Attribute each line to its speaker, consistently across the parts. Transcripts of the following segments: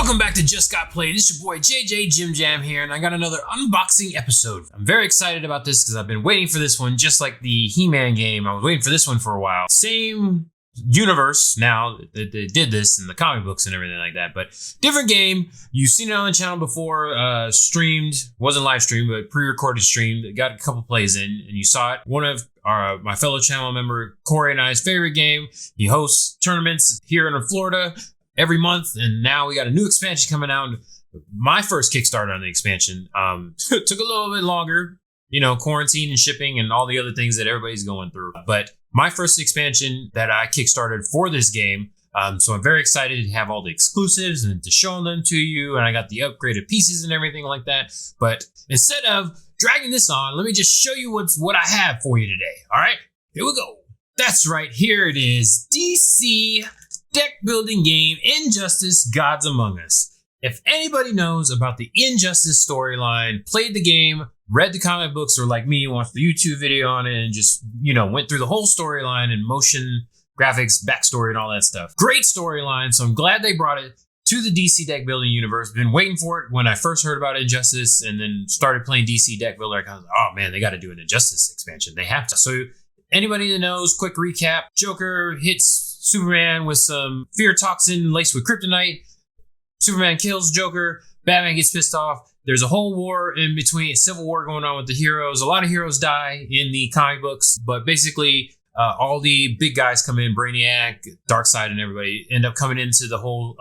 Speaker 1: Welcome back to Just Got Played. It's your boy JJ Jim Jam here, and I got another unboxing episode. I'm very excited about this because I've been waiting for this one, just like the He-Man game. I was waiting for this one for a while. Same universe now that they did this in the comic books and everything like that, but different game. You've seen it on the channel before, streamed, wasn't live streamed, but pre-recorded streamed. Got a couple plays in, and you saw it. One of my fellow channel member Cory and I's favorite game. He hosts tournaments here in Florida every month, and now we got a new expansion coming out. My first Kickstarter on the expansion took a little bit longer, you know, quarantine and shipping and all the other things that everybody's going through. But my first expansion that I Kickstarted for this game, so I'm very excited to have all the exclusives and to show them to you, and I got the upgraded pieces and everything like that. But instead of dragging this on, let me just show you what I have for you today. All right, here we go. That's right, here it is, DC deck building game Injustice Gods Among Us. If anybody knows about the Injustice storyline, played the game, read the comic books, or like me, watched the YouTube video on it and just, you know, went through the whole storyline and motion graphics, backstory, and all that stuff. Great storyline, so I'm glad they brought it to the DC deck building universe. Been waiting for it when I first heard about Injustice and then started playing DC deck builder. I kind of, oh man, they got to do an Injustice expansion. They have to. So anybody that knows, quick recap, Joker hits Superman with some fear toxin laced with kryptonite. Superman kills Joker. Batman gets pissed off. There's a whole war in between, a civil war going on with the heroes. A lot of heroes die in the comic books, but basically all the big guys come in, Brainiac, Darkseid, and everybody end up coming into the whole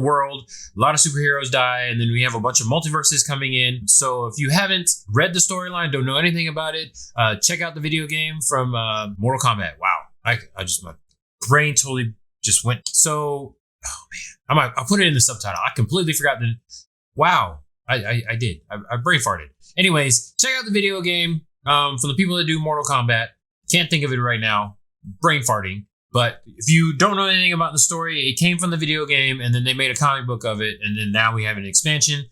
Speaker 1: world. A lot of superheroes die, and then we have a bunch of multiverses coming in. So if you haven't read the storyline, don't know anything about it, check out the video game from Mortal Kombat. Wow, my brain totally just went. So, oh man, I'll put it in the subtitle. I completely forgot that. Wow, I did. I brain farted. Anyways, check out the video game from the people that do Mortal Kombat. Can't think of it right now. Brain farting. But if you don't know anything about the story, it came from the video game, and then they made a comic book of it, and then now we have an expansion.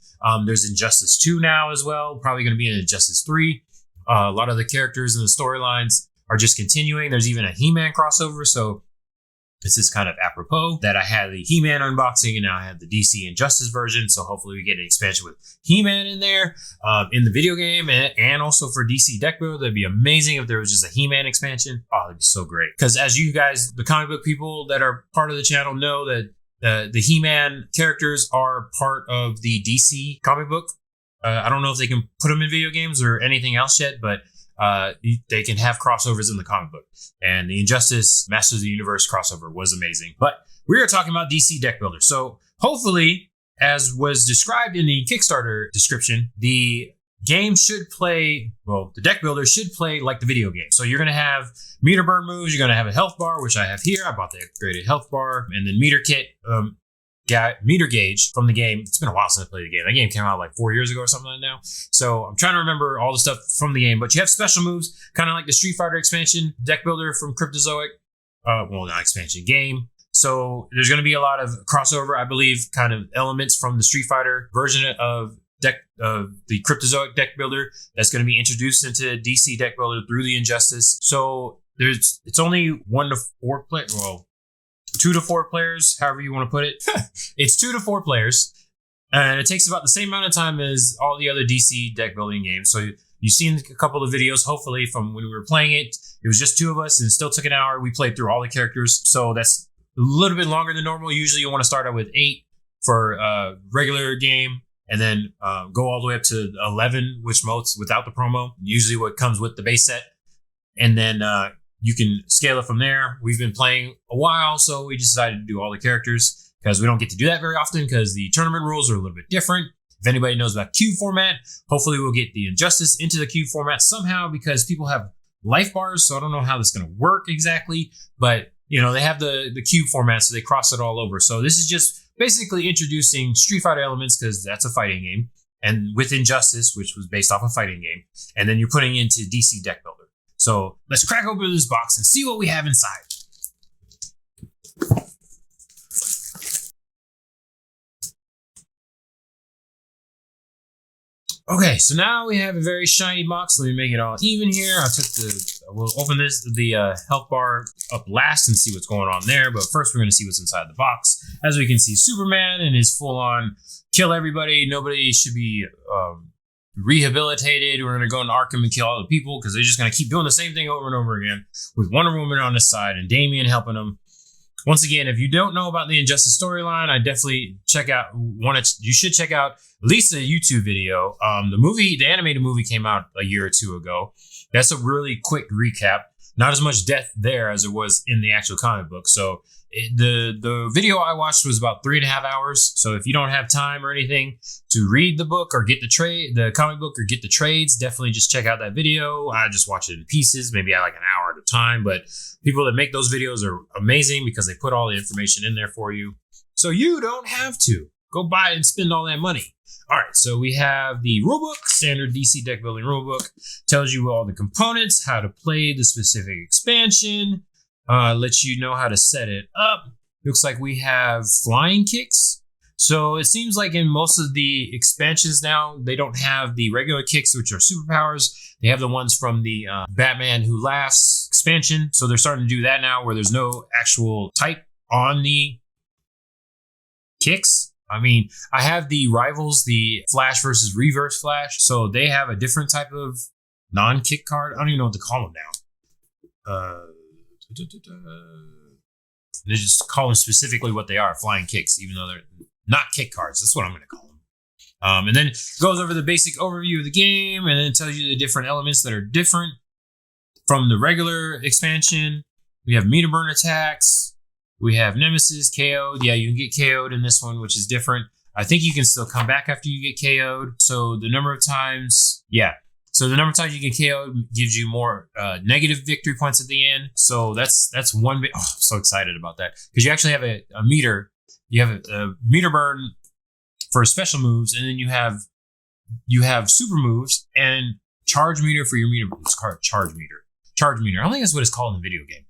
Speaker 1: There's Injustice 2 now as well. Probably going to be in Injustice 3. A lot of the characters and the storylines are just continuing. There's even a He-Man crossover, so this is kind of apropos that I had the He-Man unboxing and now I have the DC Injustice version. So hopefully we get an expansion with He-Man in there in the video game and also for DC deck build. That'd be amazing if there was just a He-Man expansion. Oh, that'd be so great. Because as you guys, the comic book people that are part of the channel know that the He-Man characters are part of the DC comic book. I don't know if they can put them in video games or anything else yet, but they can have crossovers in the comic book, and the Injustice Masters of the Universe crossover was amazing. But we are talking about DC deck builder. So hopefully, as was described in the Kickstarter description, the game should play, well, the deck builder should play like the video game. So you're going to have meter burn moves. You're going to have a health bar, which I have here. I bought the upgraded health bar, and then meter kit, meter gauge from the game. It's been a while since I played the game. That game came out like 4 years ago or something like that now. So I'm trying to remember all the stuff from the game, but you have special moves, kind of like the Street Fighter expansion deck builder from Cryptozoic. Well, not expansion, game. So there's going to be a lot of crossover, I believe, kind of elements from the Street Fighter version of the Cryptozoic deck builder that's going to be introduced into DC deck builder through the Injustice. So it's only 1 to 4 players. Well, 2 to 4 players, however you want to put it. It's 2 to 4 players, and it takes about the same amount of time as all the other DC deck building games. So you've seen a couple of videos, hopefully, from when we were playing it. It was just 2 of us, and it still took an hour. We played through all the characters, so that's a little bit longer than normal. Usually you want to start out with 8 for a regular game, and then go all the way up to 11, which modes without the promo. Usually what comes with the base set. And then you can scale it from there. We've been playing a while, so we decided to do all the characters because we don't get to do that very often because the tournament rules are a little bit different. If anybody knows about cube format, hopefully we'll get the Injustice into the cube format somehow because people have life bars, so I don't know how this is going to work exactly, but you know, they have the cube format, so they cross it all over. So this is just basically introducing Street Fighter elements because that's a fighting game, and with Injustice, which was based off a fighting game, and then you're putting into DC deck builder. So let's crack open this box and see what we have inside. Okay, so now we have a very shiny box. Let me make it all even here. We'll open the health bar up last and see what's going on there. But first, we're going to see what's inside the box. As we can see, Superman and his full-on kill everybody. Nobody should be rehabilitated. We're going to go into Arkham and kill all the people because they're just going to keep doing the same thing over and over again with Wonder Woman on the side and Damian helping them. Once again, if you don't know about the Injustice storyline, I definitely you should check out at least a YouTube video. The animated movie came out a year or two ago. That's a really quick recap. Not as much death there as it was in the actual comic book. So the video I watched was about 3.5 hours. So if you don't have time or anything to read the book or get the comic book or get the trades, definitely just check out that video. I just watch it in pieces, maybe like an hour at a time. But people that make those videos are amazing because they put all the information in there for you. So you don't have to go buy and spend all that money. All right, so we have the rulebook, standard DC deck building rulebook. Tells you all the components, how to play the specific expansion, lets you know how to set it up. Looks like we have flying kicks. So it seems like in most of the expansions now, they don't have the regular kicks, which are superpowers. They have the ones from the Batman Who Laughs expansion. So they're starting to do that now where there's no actual type on the kicks. I mean, I have the Rivals, the Flash versus Reverse Flash. So they have a different type of non-kick card. I don't even know what to call them now. They just call them specifically what they are, flying kicks, even though they're not kick cards. That's what I'm going to call them. And then it goes over the basic overview of the game and then it tells you the different elements that are different from the regular expansion. We have meter burn attacks. We have Nemesis, KO'd. Yeah, you can get KO'd in this one, which is different. I think you can still come back after you get KO'd. So the number of times you get KO'd gives you more negative victory points at the end. So that's one bit. Oh, I'm so excited about that because you actually have a meter. You have a meter burn for special moves, and then you have super moves and charge meter for your meter. It's called charge meter. Charge meter. I don't think that's what it's called in the video game.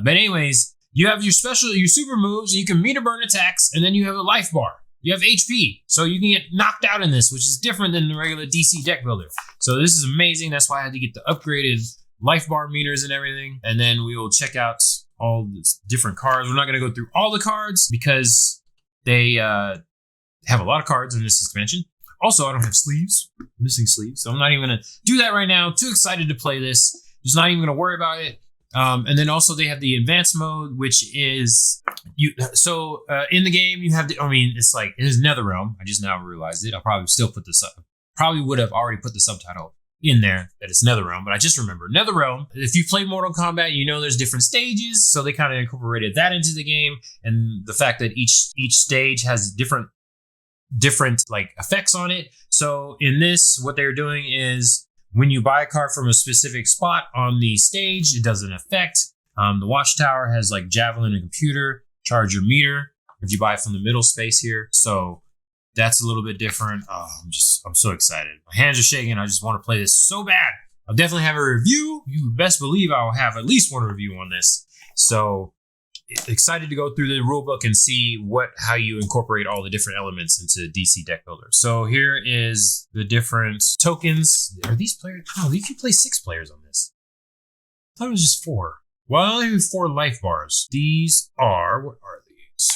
Speaker 1: But anyways, you have your super moves, and you can meter burn attacks, and then you have a life bar. You have HP, so you can get knocked out in this, which is different than the regular DC deck builder. So this is amazing. That's why I had to get the upgraded life bar meters and everything. And then we will check out all the different cards. We're not going to go through all the cards because they have a lot of cards in this expansion. Also, I don't have sleeves. I'm missing sleeves, so I'm not even going to do that right now. Too excited to play this. Just not even going to worry about it. And then also they have the advanced mode, which is in the game you have it is Netherrealm. I just now realized it. I'll probably still put this up. Probably would have already put the subtitle in there that it's Netherrealm, but I just remember Netherrealm. If you play Mortal Kombat, you know there's different stages, so they kind of incorporated that into the game, and the fact that each stage has different like effects on it. So in this, what they're doing is when you buy a card from a specific spot on the stage, it doesn't affect. The Watchtower has like Javelin and Computer, Charge Your Meter, if you buy it from the middle space here. So that's a little bit different. I'm so excited. My hands are shaking. I just want to play this so bad. I'll definitely have a review. You best believe I'll have at least one review on this. So excited to go through the rulebook and see how you incorporate all the different elements into DC Deck Builder. So here is the different tokens. Are these players? Oh, you can play 6 players on this. I thought it was just 4. Well, I only have 4 life bars. These are, what are these?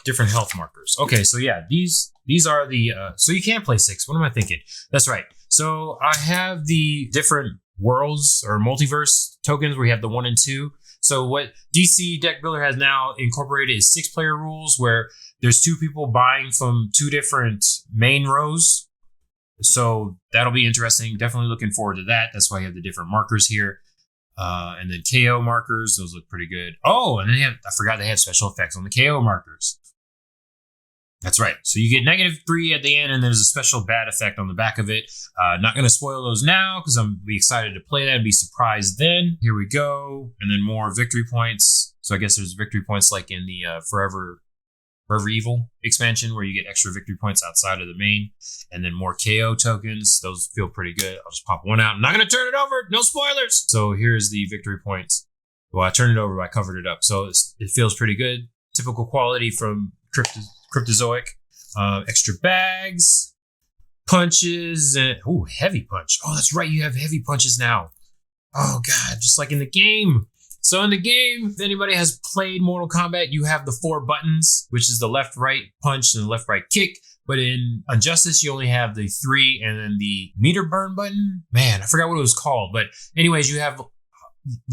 Speaker 1: Different health markers. Okay, so yeah, these are the, so you can't play 6. What am I thinking? That's right. So I have the different worlds or multiverse tokens where you have the 1 and 2. So what DC Deck Builder has now incorporated is 6-player rules where there's 2 people buying from 2 different main rows. So that'll be interesting. Definitely looking forward to that. That's why you have the different markers here. And then KO markers. Those look pretty good. Oh, and I forgot they have special effects on the KO markers. That's right. So you get -3 at the end, and there's a special bad effect on the back of it. Not going to spoil those now because I'm be excited to play that and be surprised then. Here we go. And then more victory points. So I guess there's victory points like in the Forever Evil expansion where you get extra victory points outside of the main. And then more KO tokens. Those feel pretty good. I'll just pop one out. I'm not going to turn it over. No spoilers. So here's the victory point. Well, I turned it over, but I covered it up. So it feels pretty good. Typical quality from Cryptozoic. Extra bags. punches and heavy punch. Oh, that's right. You have heavy punches now. Oh God, just like in the game. So in the game, if anybody has played Mortal Kombat, you have the 4 buttons, which is the left, right punch and the left, right kick. But in Injustice, you only have the 3 and then the meter burn button. Man, I forgot what it was called. But anyways, you have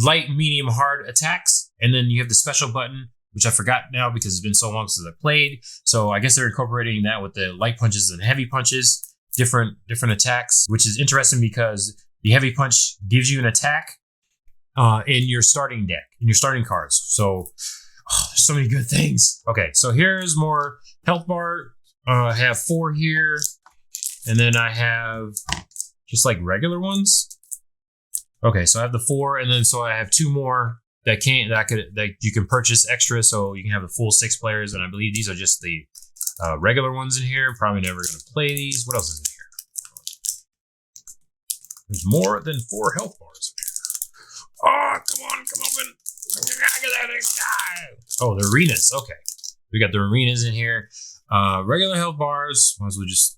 Speaker 1: light, medium, hard attacks. And then you have the special button, which I forgot now because it's been so long since I played. So I guess they're incorporating that with the light punches and heavy punches, different attacks, which is interesting because the heavy punch gives you an attack in your starting deck, in your starting cards. So there's so many good things. Okay, so here's more health bar. I have 4 here, and then I have just like regular ones. Okay, so I have the 4, and then so I have 2 more that you can purchase extra, so you can have the full 6 players. And I believe these are just the regular ones in here. Probably never going to play these. What else is in here? There's more than 4 health bars in here. Oh, come on, come open. Oh, the arenas. Okay, we got the arenas in here. Regular health bars, might as well just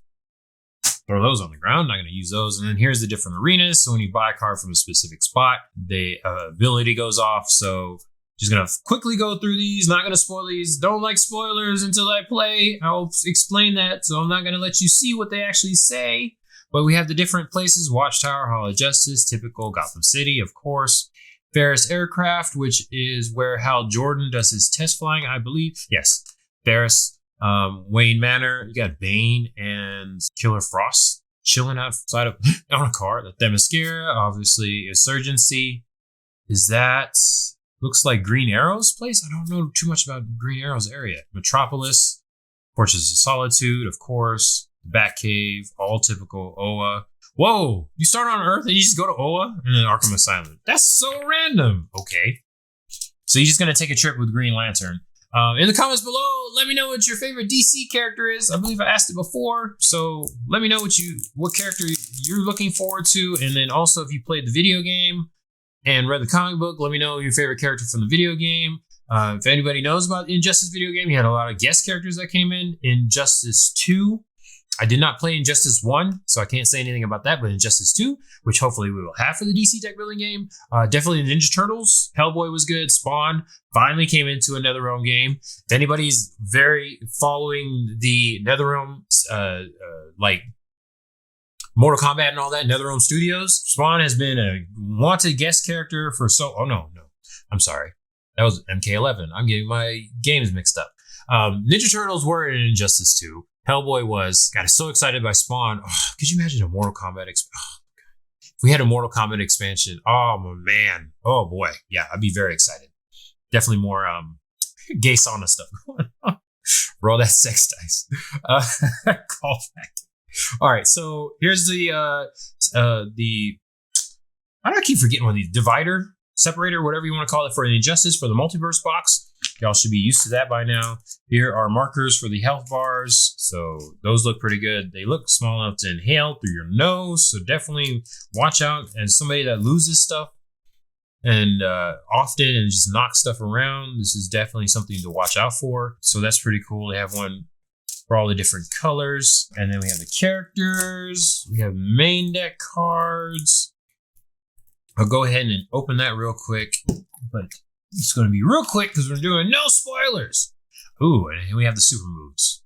Speaker 1: throw those on the ground. Not going to use those. And then here's the different arenas. So when you buy a card from a specific spot, the ability goes off. So just going to quickly go through these. Not going to spoil these. Don't like spoilers until I play. I'll explain that. So I'm not going to let you see what they actually say. But we have the different places. Watchtower, Hall of Justice, typical Gotham City, of course. Ferris Aircraft, which is where Hal Jordan does his test flying, I believe. Yes, Ferris. Wayne Manor, you got Bane and Killer Frost chilling outside of on a car. The Themyscira, obviously, Insurgency. Is that looks like Green Arrow's place? I don't know too much about Green Arrow's area. Metropolis, Fortress of Solitude, of course. Batcave, all typical Oa. Whoa! You start on Earth and you just go to Oa and then Arkham Asylum. That's so random. Okay, so you're just gonna take a trip with Green Lantern. In the comments below, let me know what your favorite DC character is. I believe I asked it before, so let me know what character you're looking forward to. And then also, if you played the video game and read the comic book, let me know your favorite character from the video game. If anybody knows about Injustice video game, you had a lot of guest characters that came in. Injustice 2. I did not play Injustice 1, so I can't say anything about that, but Injustice 2, which hopefully we will have for the DC deck building game. Definitely the Ninja Turtles. Hellboy was good. Spawn finally came into a NetherRealm game. If anybody's very following the NetherRealm, like Mortal Kombat and all that, NetherRealm Studios, Spawn has been a wanted guest character for oh no, I'm sorry. That was MK11. I'm getting my games mixed up. Ninja Turtles were in Injustice 2. Hellboy was. Got so excited by Spawn. Oh, could you imagine a Mortal Kombat if we had a Mortal Kombat expansion? Oh, man. Oh, boy. Yeah, I'd be very excited. Definitely more gay sauna stuff going on. Roll that sex dice. Call back. All right, so here's the I don't keep forgetting one of these. Divider, separator, whatever you want to call it, for the Injustice, for the Multiverse box. Y'all should be used to that by now. Here are markers for the health bars. So those look pretty good. They look small enough to inhale through your nose. So definitely watch out. As somebody that loses stuff and often and just knocks stuff around, this is definitely something to watch out for. So that's pretty cool. They have one for all the different colors. And then we have the characters. We have main deck cards. I'll go ahead and open that real quick. But it's going to be real quick because we're doing no spoilers. Ooh, and we have the super moves.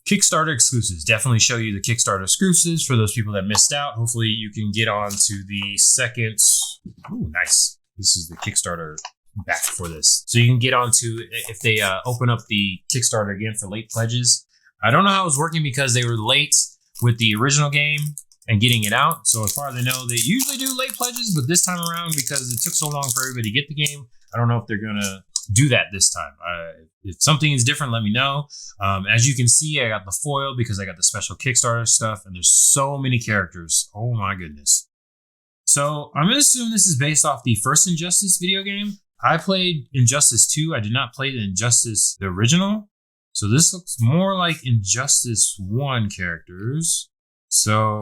Speaker 1: Kickstarter exclusives. Definitely show you the Kickstarter exclusives for those people that missed out. Hopefully you can get on to the second. Ooh, nice. This is the Kickstarter back for this. So you can get on to, if they open up the Kickstarter again for late pledges. I don't know how it was working because they were late with the original game and getting it out. So as far as I know, they usually do late pledges, but this time around, because it took so long for everybody to get the game, I don't know if they're going to do that this time. If something is different, let me know. As you can see, I got the foil because I got the special Kickstarter stuff, and there's so many characters. Oh my goodness. So I'm going to assume this is based off the first Injustice video game. I played Injustice 2. I did not play the Injustice, the original. So this looks more like Injustice 1 characters. So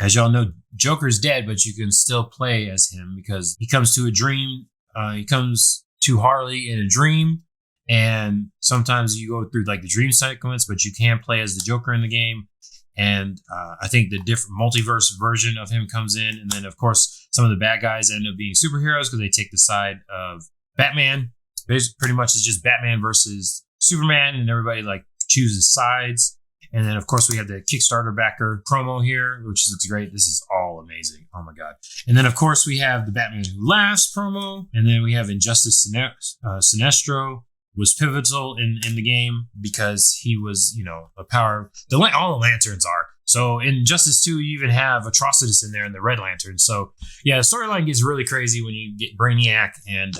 Speaker 1: as y'all know, Joker's dead, but you can still play as him because he comes to a dream. He comes to Harley in a dream, And sometimes you go through like the dream sequence, but you can play as the Joker in the game. And I think the different multiverse version of him comes in. And then, of course, some of the bad guys end up being superheroes because they take the side of Batman. Pretty much it's just Batman versus Superman, and everybody like chooses sides. And then, of course, we have the Kickstarter backer promo here, which looks great. This is all amazing. Oh, my God. And then, of course, we have the Batman Who Laughs promo. And then we have Injustice Sinestro was pivotal in the game because he was, you know, a power. All the lanterns are. So in Justice 2, you even have Atrocitus in there in the Red Lantern. So, yeah, the storyline gets really crazy when you get Brainiac and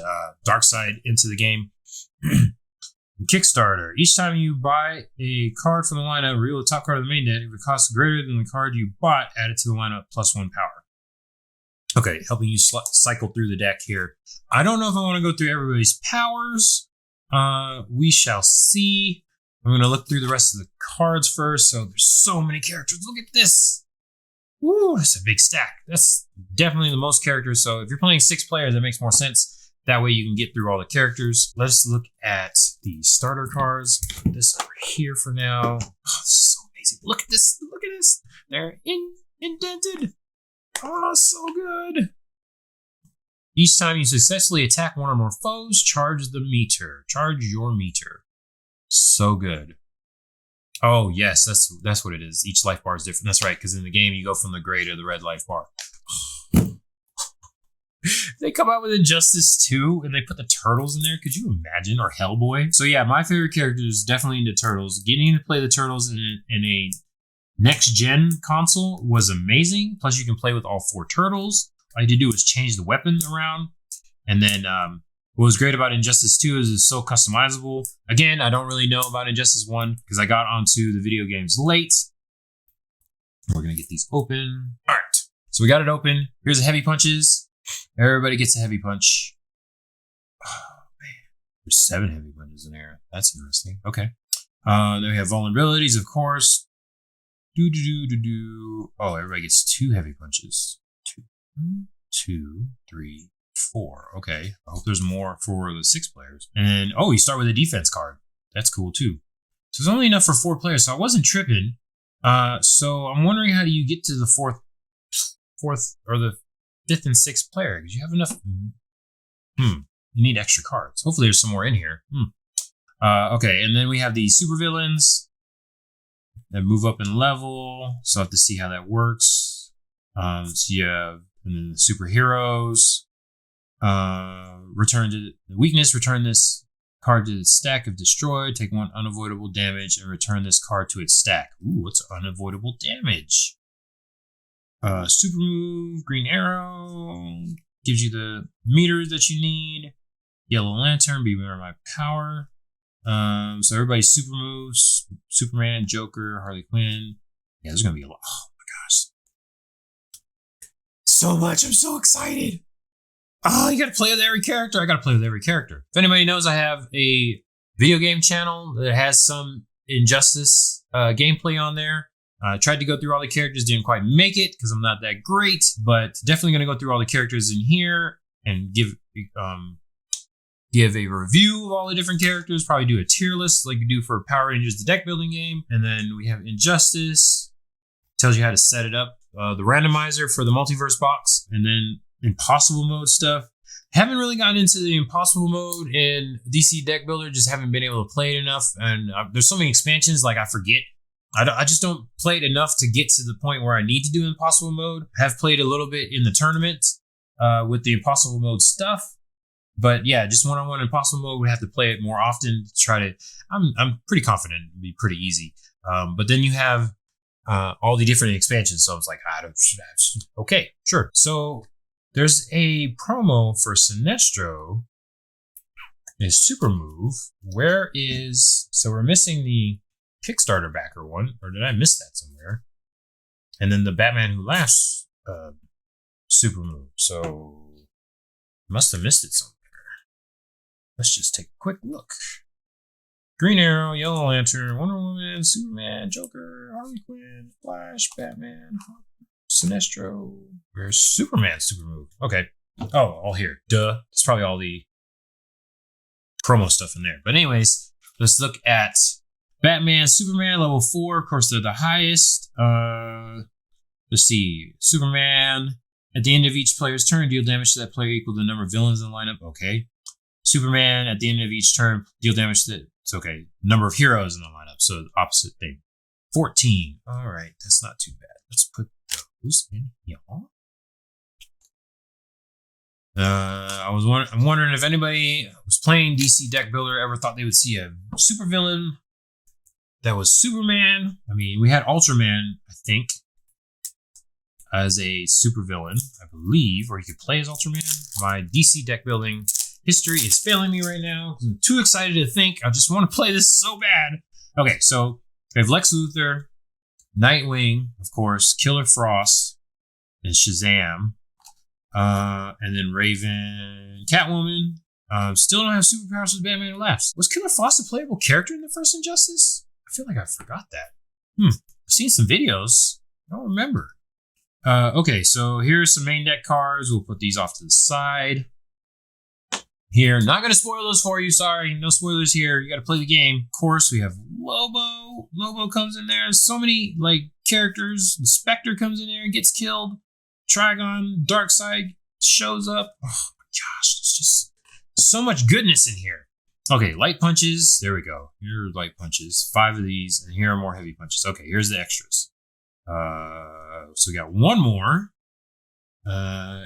Speaker 1: Darkseid into the game. Kickstarter. Each time you buy a card from the lineup, reveal the top card of the main deck. If it costs greater than the card you bought, add it to the lineup plus 1 power. Okay, helping you cycle through the deck here. I don't know if I want to go through everybody's powers. We shall see. I'm going to look through the rest of the cards first. So there's so many characters. Look at this. Woo, that's a big stack. That's definitely the most characters. So if you're playing 6 players, that makes more sense. That way you can get through all the characters. Let's look at the starter cards. Put this over here for now. Oh, this is so amazing. Look at this. Look at this. They're indented. Oh, so good. Each time you successfully attack one or more foes, charge the meter. Charge your meter. So good. Oh, yes, that's what it is. Each life bar is different. That's right, because in the game, you go from the gray to the red life bar. They come out with Injustice 2, and they put the turtles in there. Could you imagine? Or Hellboy. So yeah, my favorite character is definitely into turtles. Getting to play the turtles in a next-gen console was amazing. Plus, you can play with all 4 turtles. All you had to do was change the weapon around. And then what was great about Injustice 2 is it's so customizable. Again, I don't really know about Injustice 1 because I got onto the video games late. We're going to get these open. All right. So we got it open. Here's the heavy punches. Everybody gets a heavy punch. Oh, man. There's 7 heavy punches in there. That's interesting. Okay. Then we have vulnerabilities, of course. Oh, everybody gets 2 heavy punches. 2, 3, 4. Okay. I hope there's more for the 6 players. And then, oh, you start with a defense card. That's cool, too. So it's only enough for 4 players, so I wasn't tripping. So I'm wondering, how do you get to the fourth or the 5th and 6th player? Because you have enough. You need extra cards. Hopefully there's some more in here. Okay, and then we have the supervillains that move up in level. So I have to see how that works. So you have and then the superheroes. Return to the weakness. Return this card to its stack if destroyed. Take 1 unavoidable damage and return this card to its stack. Ooh, what's unavoidable damage? Super move, green arrow, gives you the meters that you need. Yellow lantern, beware my power. So everybody's super moves, Superman, Joker, Harley Quinn. Yeah, there's gonna be a lot. Oh my gosh. So much, I'm so excited. Oh, you gotta play with every character. I gotta play with every character. If anybody knows, I have a video game channel that has some Injustice gameplay on there. I tried to go through all the characters, didn't quite make it because I'm not that great, but definitely going to go through all the characters in here and give a review of all the different characters, probably do a tier list like you do for Power Rangers, the deck building game. And then we have Injustice, tells you how to set it up, the randomizer for the multiverse box, and then impossible mode stuff. Haven't really gotten into the impossible mode in DC Deck Builder, just haven't been able to play it enough. And there's so many expansions, like I forget. I just don't play it enough to get to the point where I need to do impossible mode. I have played a little bit in the tournament with the impossible mode stuff. But yeah, just one-on-one impossible mode, would have to play it more often to try to... I'm pretty confident it'd be pretty easy. But then you have all the different expansions. So I was like, okay, sure. So there's a promo for Sinestro. A super move. Where is... So we're missing the Kickstarter backer one, or did I miss that somewhere? And then the Batman Who Laughs super move. So must have missed it somewhere. Let's just take a quick look. Green Arrow, Yellow Lantern, Wonder Woman, Superman, Joker, Harley Quinn, Flash, Batman, Sinestro. Where's Superman's super move? Okay. Oh, all here. Duh. It's probably all the promo stuff in there. But anyways, let's look at Batman, Superman, level 4. Of course, they're the highest. Let's see. Superman, at the end of each player's turn, deal damage to that player equal to the number of villains in the lineup. Okay. Superman, at the end of each turn, deal damage to it's okay. Number of heroes in the lineup. So the opposite thing. 14. All right. That's not too bad. Let's put those in here. I'm wondering if anybody was playing DC Deck Builder ever thought they would see a supervillain that was Superman. I mean, we had Ultraman, I think, as a supervillain, I believe, or you could play as Ultraman. My DC deck building history is failing me right now. I'm too excited to think. I just want to play this so bad. Okay, so we have Lex Luthor, Nightwing, of course, Killer Frost, and Shazam. And then Raven, Catwoman. Still don't have superpowers with Batman Who Laughs. Was Killer Frost a playable character in the first Injustice? I feel like I forgot that. I've seen some videos. I don't remember. Okay, so here's some main deck cards. We'll put these off to the side. Here, not going to spoil those for you. Sorry, no spoilers here. You got to play the game. Of course, we have Lobo. Lobo comes in there. So many characters. Spectre comes in there and gets killed. Trigon, Darkseid shows up. Oh my gosh, there's just so much goodness in here. Okay, light punches. There we go. Here are light punches. 5 of these, and here are more heavy punches. Okay, here's the extras. So we got one more.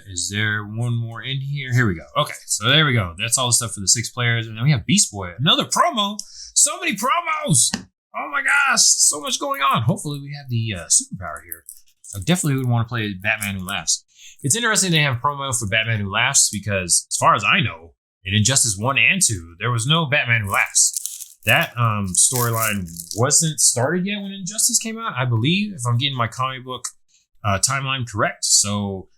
Speaker 1: Is there one more in here? Here we go. Okay, so there we go. That's all the stuff for the 6 players. And then we have Beast Boy. Another promo. So many promos. Oh my gosh, so much going on. Hopefully we have the superpower here. I definitely would want to play Batman Who Laughs. It's interesting they have a promo for Batman Who Laughs because, as far as I know, in Injustice 1 and 2, there was no Batman Who Laughs. That storyline wasn't started yet when Injustice came out, I believe, if I'm getting my comic book timeline correct. So,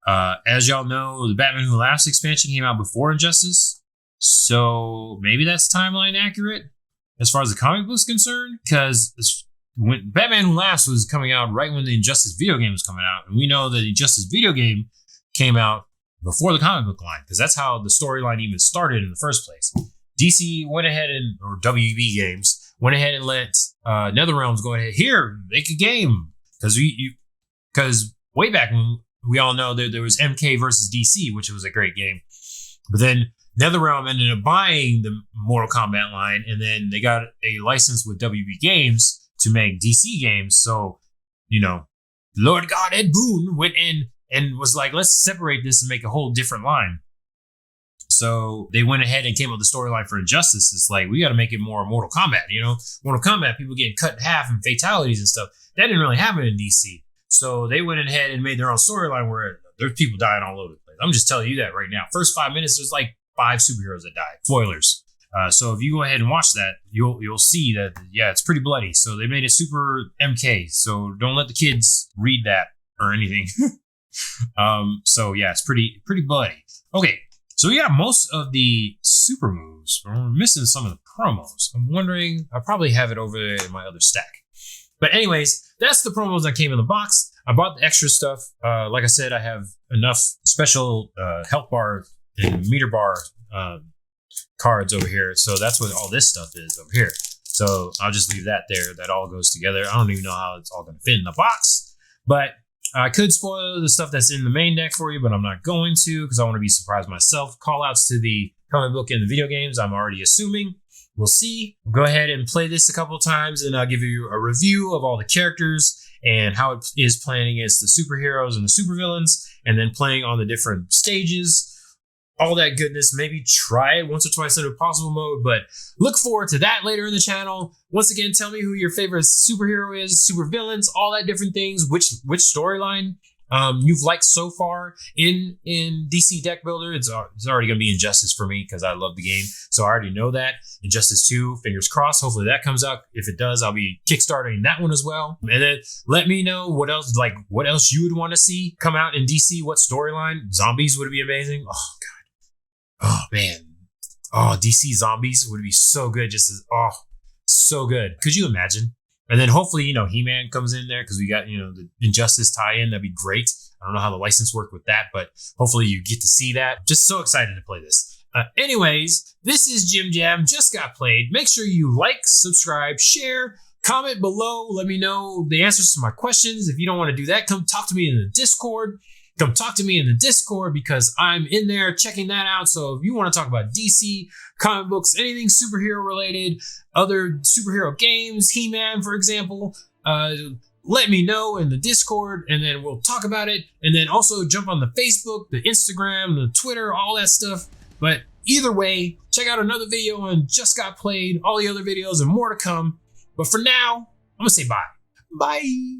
Speaker 1: as y'all know, the Batman Who Laughs expansion came out before Injustice. So, maybe that's timeline accurate as far as the comic book's concerned, because when Batman Who Laughs was coming out right when the Injustice video game was coming out, and we know that the Injustice video game came out before the comic book line, because that's how the storyline even started in the first place. DC went ahead or WB Games went ahead and let NetherRealms go ahead here, make a game, because way back when we all know that there was MK versus DC, which was a great game, but then NetherRealm ended up buying the Mortal Kombat line, and then they got a license with WB Games to make DC games. So, Lord God Ed Boon went in and was like, let's separate this and make a whole different line. So they went ahead and came up with the storyline for Injustice. It's like, we got to make it more Mortal Kombat, Mortal Kombat, people getting cut in half and fatalities and stuff. That didn't really happen in DC. So they went ahead and made their own storyline where there's people dying all over the place. I'm just telling you that right now. First 5 minutes, there's 5 superheroes that died. Spoilers. So if you go ahead and watch that, you'll see that, yeah, it's pretty bloody. So they made it super MK. So don't let the kids read that or anything. So yeah, it's pretty bloody. Okay, so yeah, most of the super moves. We're missing some of the promos. I'm wondering, I probably have it over there in my other stack. But anyways, that's the promos that came in the box. I bought the extra stuff. Like I said, I have enough special health bar and meter bar cards over here, so that's what all this stuff is over here. So I'll just leave that there. That all goes together. I don't even know how it's all going to fit in the box, but I could spoil the stuff that's in the main deck for you, but I'm not going to, because I want to be surprised myself. Call outs to the comic book and the video games, I'm already assuming. We'll see. Go ahead and play this a couple of times, and I'll give you a review of all the characters and how it is playing against the superheroes and the supervillains, and then playing on the different stages. All that goodness. Maybe try it once or twice in impossible mode, but look forward to that later in the channel. Once again, tell me who your favorite superhero is, supervillains, all that different things, which storyline you've liked so far in DC Deck Builder. It's already going to be Injustice for me because I love the game, so I already know that. Injustice 2, fingers crossed. Hopefully that comes out. If it does, I'll be kickstarting that one as well. And then let me know what else you would want to see come out in DC. What storyline? Zombies would be amazing. Oh god. Oh man. Oh, DC Zombies would be so good. So good. Could you imagine? And then hopefully, He-Man comes in there because we got, the Injustice tie-in. That'd be great. I don't know how the license worked with that, but hopefully you get to see that. Just so excited to play this. Anyways, this is Jim Jam, Just Got Played. Make sure you like, subscribe, share, comment below. Let me know the answers to my questions. If you don't want to do that, come talk to me in the Discord. Come talk to me in the Discord because I'm in there checking that out. So if you want to talk about DC, comic books, anything superhero related, other superhero games, He-Man, for example, let me know in the Discord and then we'll talk about it. And then also jump on the Facebook, the Instagram, the Twitter, all that stuff. But either way, check out another video on Just Got Played, all the other videos and more to come. But for now, I'm going to say bye. Bye.